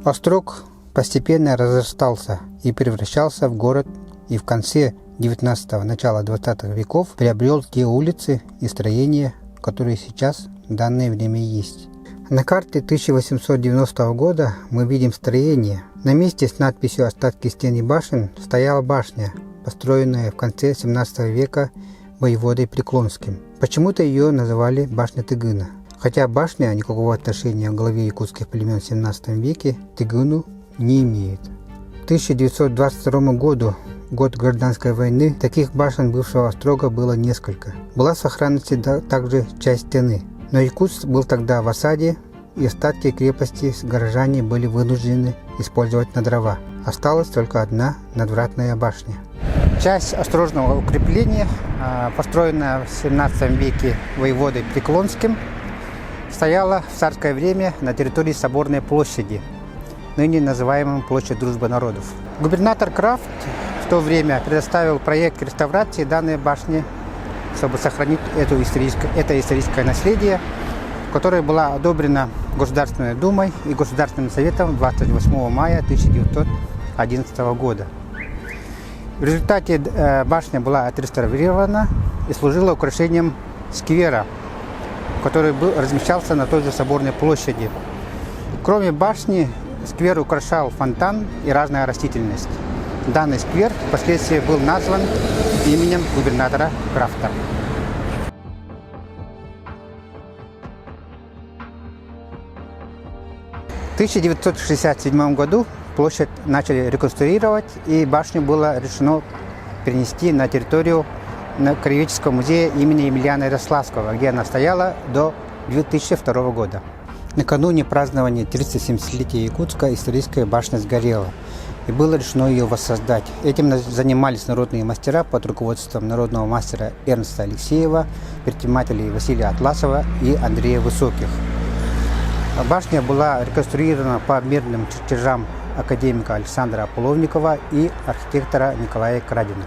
Острог постепенно разрастался и превращался в город, и в конце 19-го, начала 20 веков приобрел те улицы и строения, которые сейчас в данное время есть. На карте 1890 года мы видим строение. На месте с надписью «Остатки стен и башен» стояла башня, построенная в конце 17 века воеводой Преклонским. Почему-то ее называли башня Тыгына. Хотя башня никакого отношения к главе якутских племен в 17 веке Тыгыну не имеет. К 1922 году, год гражданской войны, таких башен бывшего острога было несколько. Была в сохранности также часть стены. Но Якутск был тогда в осаде, и остатки крепости горожане были вынуждены использовать на дрова. Осталась только одна надвратная башня. Часть острожного укрепления, построенная в 17 веке воеводой Преклонским, стояла в царское время на территории Соборной площади, ныне называемой Площадь Дружбы Народов. Губернатор Крафт в то время предоставил проект реставрации данной башни, чтобы сохранить это историческое наследие, которое была одобрена Государственной Думой и Государственным Советом 28 мая 1911 года. В результате башня была отреставрирована и служила украшением сквера, который размещался на той же Соборной площади. Кроме башни, сквер украшал фонтан и разная растительность. Данный сквер впоследствии был назван именем губернатора Крафта. В 1967 году площадь начали реконструировать, и башню было решено перенести на территорию Краеведческого музея имени Емельяна Ярославского, где она стояла до 2002 года. Накануне празднования 370-летия Якутска историческая башня сгорела, и было решено ее воссоздать. Этим занимались народные мастера под руководством народного мастера Эрнста Алексеева, предпринимателей Василия Атласова и Андрея Высоких. Башня была реконструирована по мирным чертежам академика Александра Половникова и архитектора Николая Крадина.